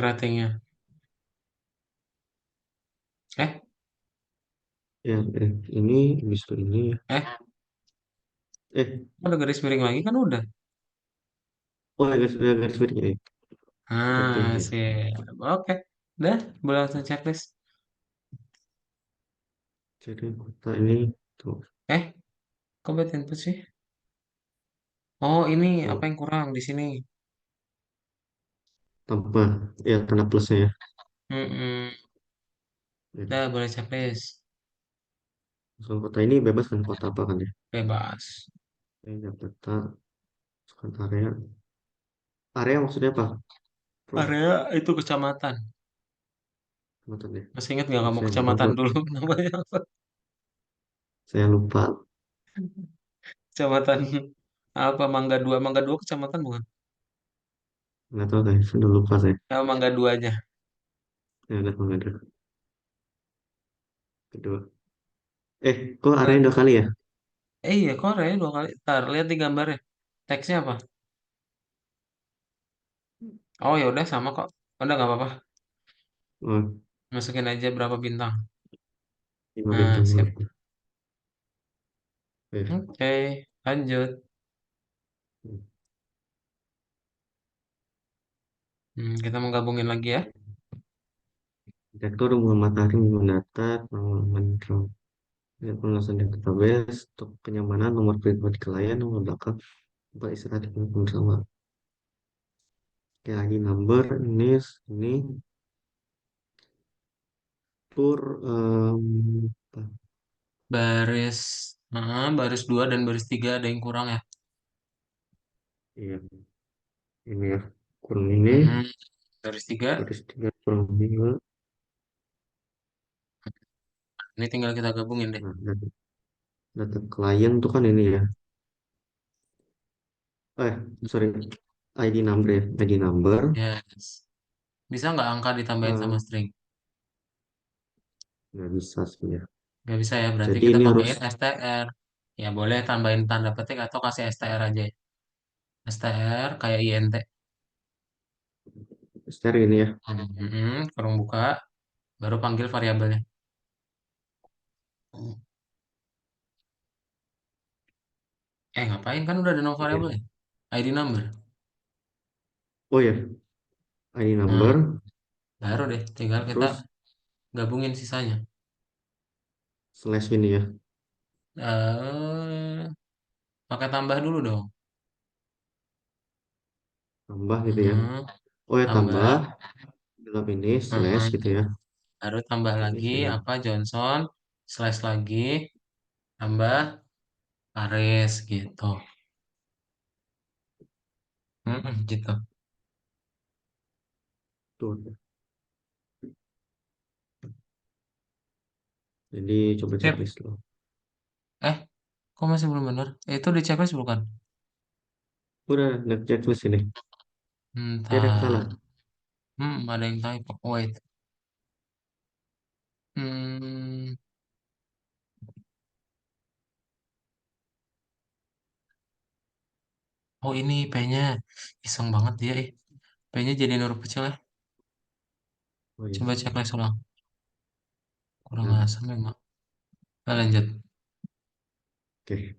Ratingnya. Eh, Ya, ini, habis itu ini ya. eh, Eh, ada garis miring lagi kan udah. oh ya, garis miring ya, rating Ah, ya. sih. Oke. Udah, boleh langsung checklist. Jadi kota ini tuh, Eh, kok bad input sih? Oh, ini apa tuh yang kurang di sini? tanpa ya tanda plusnya ya. Mm-mm. Ya. Udah, boleh checklist. Soal kota ini bebas kan kota apa kan ya? Bebas. Ya, kota, masukkan area. Area maksudnya apa? Bro, Area itu kecamatan. kecamatan ya. Masih ingat nggak Oh, kamu saya nggak tahu kecamatan bro. dulu namanya apa? Saya lupa. Kecamatan apa? Mangga Dua. Mangga Dua kecamatan bukan? Nggak tahu kan. Sudah lupa saya. Nama Mangga Duanya. Ya udah nggak ada. Kedua. Kok Eh, arahnya 2 kali ya? iya, Korea dua kali. Ntar, lihat di gambarnya. Teksnya apa? Oh ya udah sama kok. Udah nggak apa-apa. Oh, Masukin aja berapa bintang. 5 bintang. Nah, sip. Oke. Oke, lanjut. Kita mau gabungin lagi ya. Direktur hubungan matahari hubungan data, pengalaman penjelasan database, untuk kenyamanan, nomor pribadi klien, nomor belakang, tempat istirahat dengan bersama. Oke, lagi number, ini, tur, apa? Baris, baris 2 dan baris 3 ada yang kurang ya. Iya, ini ya, kurang ini, Mm-mm. Baris 3, baris 3 kurang ini. ini tinggal kita gabungin deh. Nah, data klien tuh kan ini ya, sorry, ID number ya, ID number, Yes. Bisa nggak angka ditambahin sama eh, string? nggak bisa sih ya. Nggak bisa ya, berarti Jadi kita ini harus pakein str. Ya boleh tambahin tanda petik atau kasih str aja. Str kayak int. share ini ya. Kurung buka, baru panggil variabelnya. Ngapain kan udah ada no variabel Oke. ya? ID number. Oh ya, ID Nah, number, baru deh, tinggal kita terus gabungin sisanya. slash ini ya, eh Pakai tambah dulu dong. tambah gitu ya. Hmm, Oh ya, tambah tambah. dalam ini slash Hmm, gitu ya. baru tambah Ini lagi saya apa Johnson slash lagi tambah Paris gitu. Gitu. tuh. Jadi coba Sip. checklist loh. Eh, kok masih belum benar? Itu di checklist bukan? Udah, lihat checklist ini. Dia ada yang Ntar. salah. Ada yang typo. Wait. Hmm, oh ini P-nya. Iseng banget dia, eh. P-nya jadi huruf kecil ya. Oh iya. Coba checklist ulang. Kurang Nah, asam memang. Nah, lanjut. oke.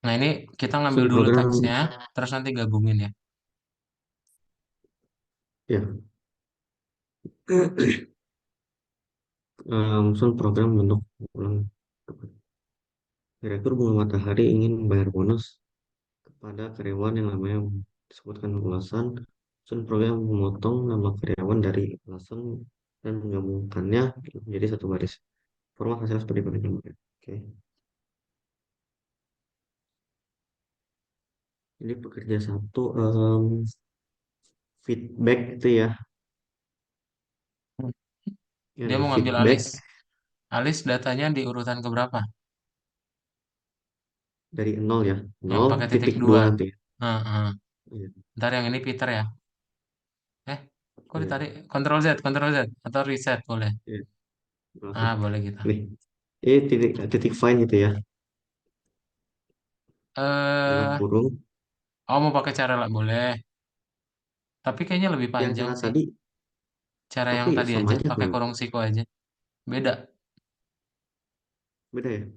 Nah, ini kita ngambil Sun dulu program teksnya, terus nanti gabungin ya. ya. Sun program bentuk ulang. Direktur Bunga Matahari ingin membayar bonus kepada karyawan yang namanya disebutkan ulasan. Sun program memotong nama karyawan dari ulasan dan menggabungkannya menjadi satu baris. Format hasil seperti berikut. Oke. Ini pekerja satu, feedback itu ya. Dia Ya, mau ngambil alis. feedback Alis datanya di urutan keberapa? dari nol ya. Yang Nol pakai titik titik dua. dua nanti. Heeh. Iya, Ntar yang ini Peter ya. Eh, kok iya, ditarik? Ctrl Z atau reset boleh. iya. Langsung. Boleh gitu. Nih, ini titik titik fine gitu ya. Tengah Eh, kurung. mau pakai cara lah boleh. Tapi kayaknya lebih Yang panjang cara sih. tadi, Cara yang tapi tadi sama aja, aja pakai tuh. kurung siku aja. Beda. Beda ya.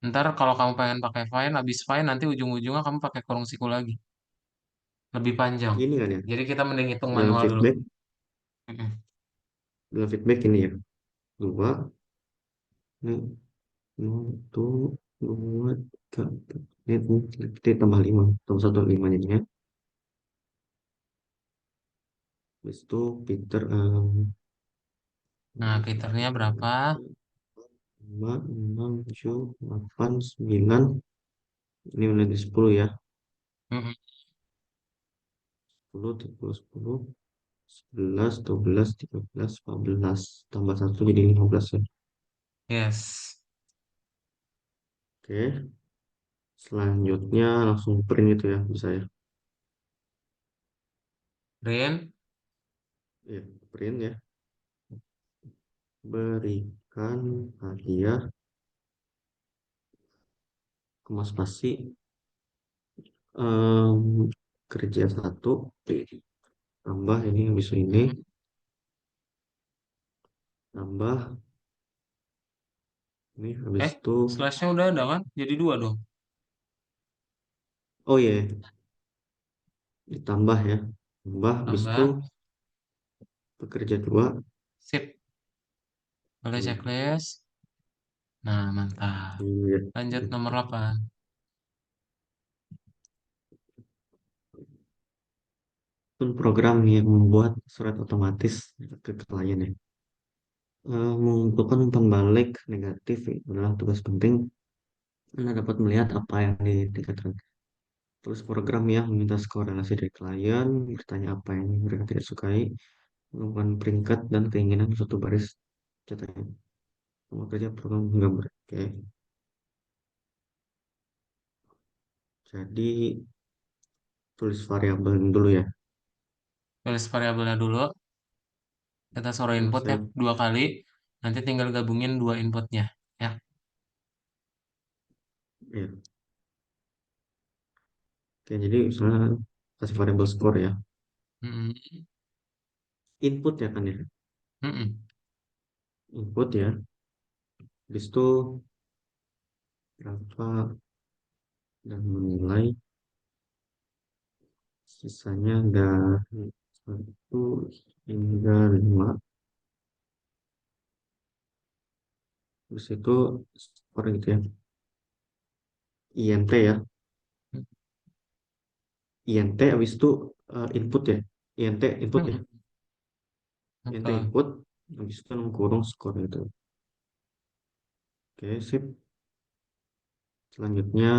Ntar kalau kamu pengen pakai fine, habis fine nanti ujung-ujungnya kamu pakai kurung siku lagi. Lebih panjang. Gini kan ya. Jadi kita mending hitung Dalam manual dulu. feedback, Mm-mm. dalam feedback ini ya. Dua, ini, satu, dua, tiga, ini tambah lima. Tambah satu lima jadinya. Habis itu Peter, Nah, ini satu, Peternya dua, berapa? tiga, lima, enam, tujuh, delapan, sembilan. Ini menjadi 10 ya. Mm-mm. 10, 10, 10, 11, 12, 13, 14. Tambah satu jadi 15 ya. Yes. Oke. Selanjutnya langsung print itu ya, bisa ya. Print. Ya, print ya. Berikan hadiah koma spasi, em, kerja satu, tambah ini habis ini, Mm-mm. tambah ini habis itu, Slashnya udah ada kan? Jadi dua dong. oh iya, ditambah ya, tambah habis itu Tambah. pekerja dua, Sip. Boleh hmm, checklist. Nah, mantap. iya, Lanjut nomor 8. pun program yang membuat surat otomatis ke klien ya. Mengumpulkan umpan balik negatif adalah tugas penting. Anda dapat melihat apa yang ditingkatkan. Tulis program yang meminta korelasi dari klien, bertanya apa yang mereka tidak sukai, melakukan peringkat dan keinginan suatu baris catatan. Sama kerja program gambar. Oke, jadi tulis variabel dulu ya. Tulis variabelnya dulu. Kita suruh Nah, input ya saya, dua kali. Nanti tinggal gabungin dua inputnya. Ya. ya. Oke, jadi misalnya kasih variabel score ya. Mm-mm. Input ya kan ya. Mm-mm. Input ya. Habis itu berapa dan menilai sisanya dari satu hingga lima. Habis itu skor gitu ya. INT ya. INT habis itu input ya. INT input ya. Mm-mm. INT Betul. input habis itu kurung skor itu. Oke, sip. Selanjutnya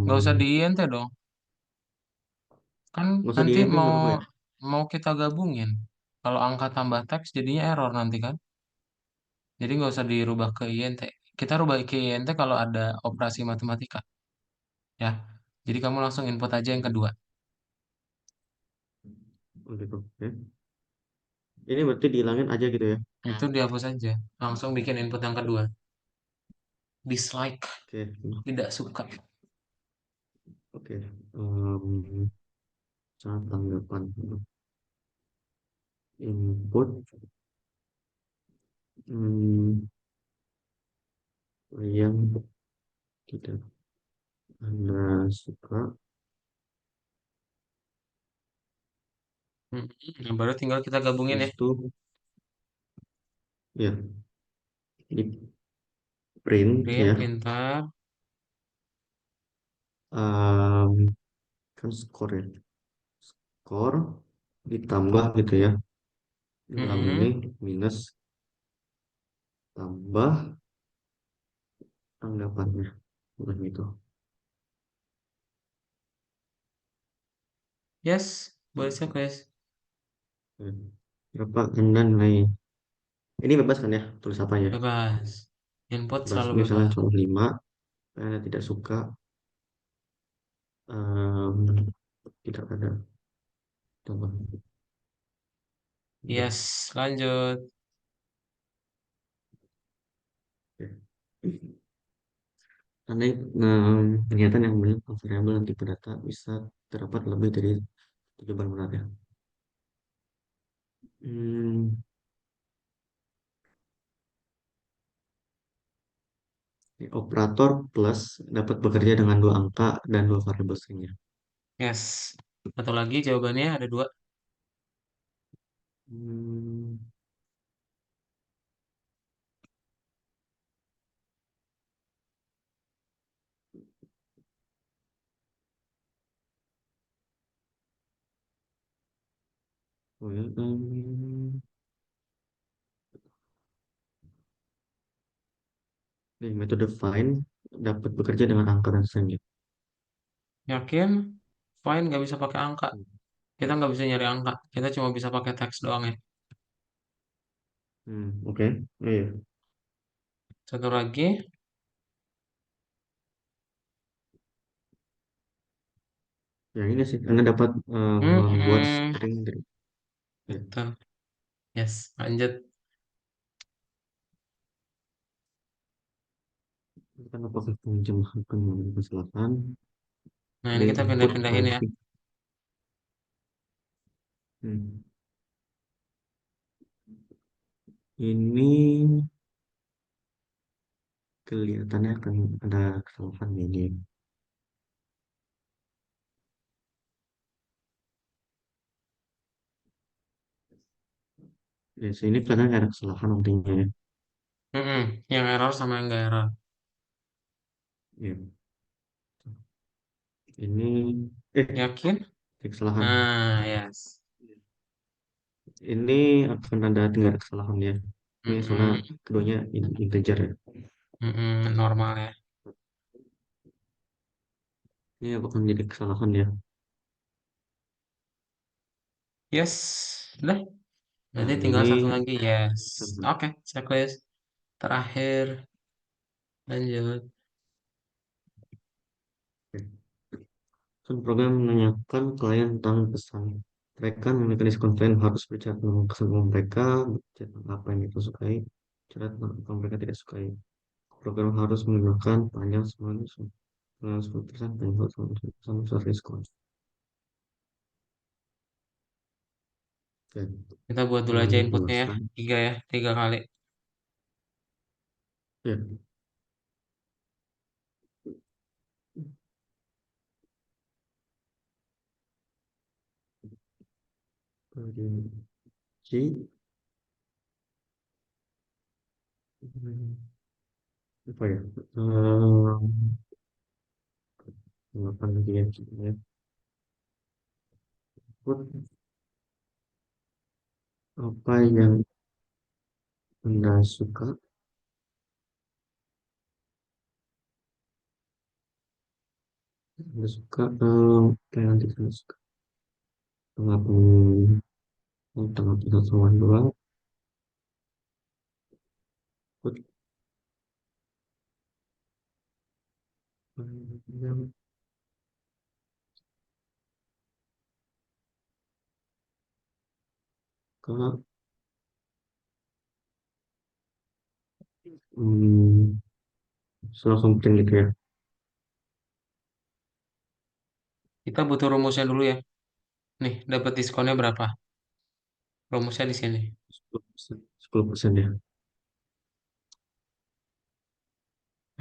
Nggak usah em, di INT dong. Kan nggak usah di nanti INT mau nggak apa-apa ya. mau kita gabungin. Kalau angka tambah teks jadinya error nanti kan. Jadi nggak usah dirubah ke INT. Kita rubah ke INT kalau ada operasi matematika. Ya. Jadi kamu langsung input aja yang kedua. Oh, gitu. Oke. Ini berarti dihilangin aja gitu ya. Itu dihapus aja. Langsung bikin input yang kedua. Dislike. Oke. Tidak suka. Oke. Cara tanggapan input hmm, yang tidak Anda suka. Nah, baru tinggal kita gabungin ya. Habis itu ya di print Print, ya. pintar. Em, kan skor ya. Skor ditambah gitu ya. Dalam ini Mm-mm. minus tambah tanggapannya. Bukan gitu. Yes, boleh checklist. Ya. Berapa Anda nilai? Ini bebas kan ya? Tulis apa ya? Bebas. Input Bebas. selalu Ini misalnya bebas. contoh 5. Anda tidak suka. em, tidak ada tambah. Udah. Yes, lanjut. Oke. Andai pernyataan yang banyak variabel dan tipe data bisa terdapat lebih dari jawaban benar ya. Hmm, Operator plus dapat bekerja dengan dua angka dan dua variabel stringnya. Yes. Satu lagi jawabannya ada dua. Hmm, oh ya, metode find dapat bekerja dengan angka dan stringnya. Yakin? Fine, nggak bisa pakai angka. Hmm, Kita nggak bisa nyari angka. Kita cuma bisa pakai teks doang ya. oke. Oh, iya. Satu lagi. Yang ini sih, Anda dapat membuat Hmm, string dari ya. betul. Yes, lanjut. Kan apakah penjemahan mengalami kesalahan? Nah, Ada ini yang kita input pindah-pindahin ya. typing. Hmm. Ini kelihatannya akan ada kesalahan ini. Ya, sini kadang ada kesalahan nantinya ya. Mm-mm, yang error sama yang nggak error. Ya, ini eh Yakin? kesalahan. Nah, yes. Ini akan ada tinggal kesalahan ya. Ini soalnya Mm-mm, keduanya integer ya. mm-mm, normal ya. Ini akan menjadi kesalahan ya. Yes. Udah. Berarti Nah, tinggal ini satu lagi. Yes. sama. Oke, checklist. Terakhir, lanjut. Oke. Kan program menanyakan klien tentang pesan. Mereka memiliki diskon klien harus berbicara tentang kesenangan mereka, berbicara tentang apa yang mereka sukai, bicara tentang apa yang mereka tidak sukai. Program harus menggunakan panjang semuanya 10%, panjang 10% besar diskon. Oke, Kita buat dulu aja lanjut inputnya ya. ulasan. Tiga ya, 3 kali. Ya, C, apa ya? Apa lagi ya? Apa yang Anda suka? Anda suka, apa yang nanti Anda suka? Tanggapan, tanggapan satu sama dua. Yang ke, hmm, langsung print gitu ya. Kita butuh rumusnya dulu ya. Nih, dapat diskonnya berapa? Rumusnya di sini. 10%, 10% ya.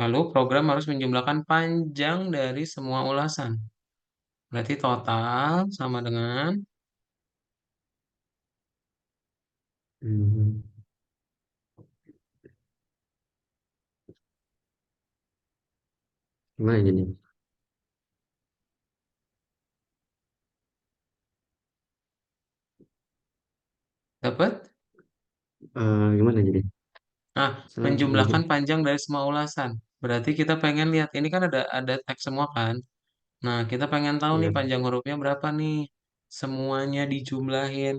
Lalu program harus menjumlahkan panjang dari semua ulasan. Berarti total sama dengan Hmm, gimana ini? dapat. Gimana jadi? Nah, Salah menjumlahkan belajar. panjang dari semua ulasan. Berarti kita pengen lihat, ini kan ada teks semua kan? Nah, kita pengen tahu nih Ya, panjang hurufnya berapa nih. Semuanya dijumlahin.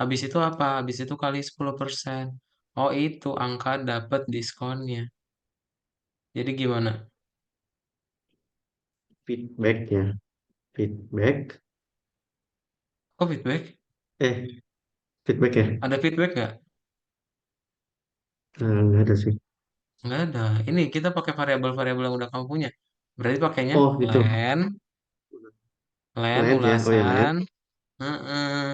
Habis itu apa? Habis itu kali 10%. Oh, itu angka dapat diskonnya. Jadi gimana? feedback ya. Feedback. Kok feedback? Feedback ya. Ada feedback nggak? Nggak ada sih. Nggak ada. Ini kita pakai variabel-variabel yang udah kamu punya. Berarti pakainya Oh gitu. len, len Land ya. Oh ya land. ulasan, heeh.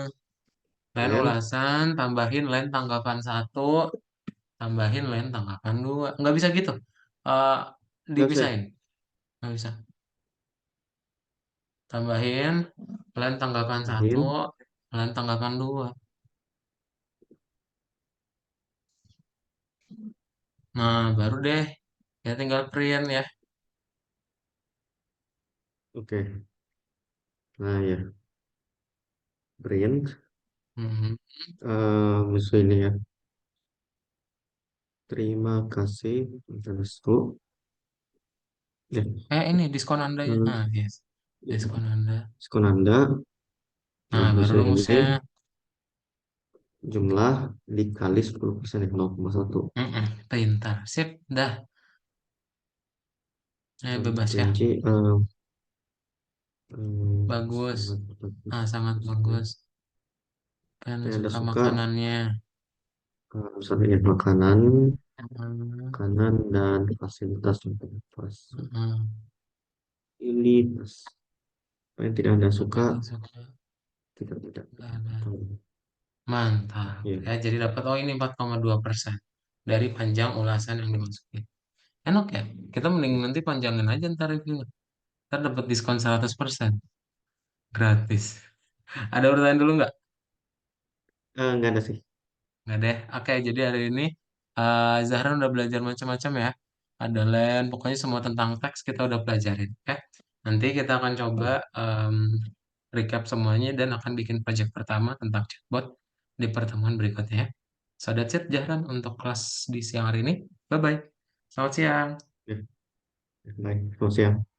Len Land. ulasan, tambahin len tanggapan satu, tambahin len tanggapan dua. Nggak bisa gitu. Eh Nggak bisa. dipisahin. Nggak bisa. Tambahin len tanggapan satu, Tambahin. len tanggapan dua. Nah, baru deh. Ya tinggal print ya. Oke. Nah ya. Print. Mhm. Musuh ini ya. Terima kasih. Underscore. Ya. Ini diskon Anda ya. Hmm, Nah, yes. Diskon Anda. Diskon Anda. Nah, baru Musuh rumusnya. ini jumlah dikali 10% ya. 0,1. Pintar. Sip, dah. Bebas ya. Rinci. Bagus. Sangat bagus. Ah, sangat Misalnya, bagus. Kan yang Anda suka suka makanannya. misalnya ya, makanan. Hmm, kanan dan fasilitas untuk pas hmm. ini pas apa yang tidak anda Apa suka yang suka? tidak Nggak ada. atau Mantap. ya. Ya, jadi dapat, oh ini 4,2% dari panjang ulasan yang dimasukin. Enak ya? Kita mending nanti panjangin aja ntar reviewnya. Ntar dapat diskon 100% gratis. Ada pertanyaan dulu nggak? Nggak ada sih. Nggak deh. Oke, jadi hari ini Zahra udah belajar macam-macam ya. Ada land, pokoknya semua tentang teks kita udah pelajarin. Oke, nanti kita akan coba recap semuanya dan akan bikin project pertama tentang chatbot di pertemuan berikutnya ya. So that's it, Zahran, untuk kelas di siang hari ini. Bye-bye. Selamat siang. Ya, baik, selamat siang.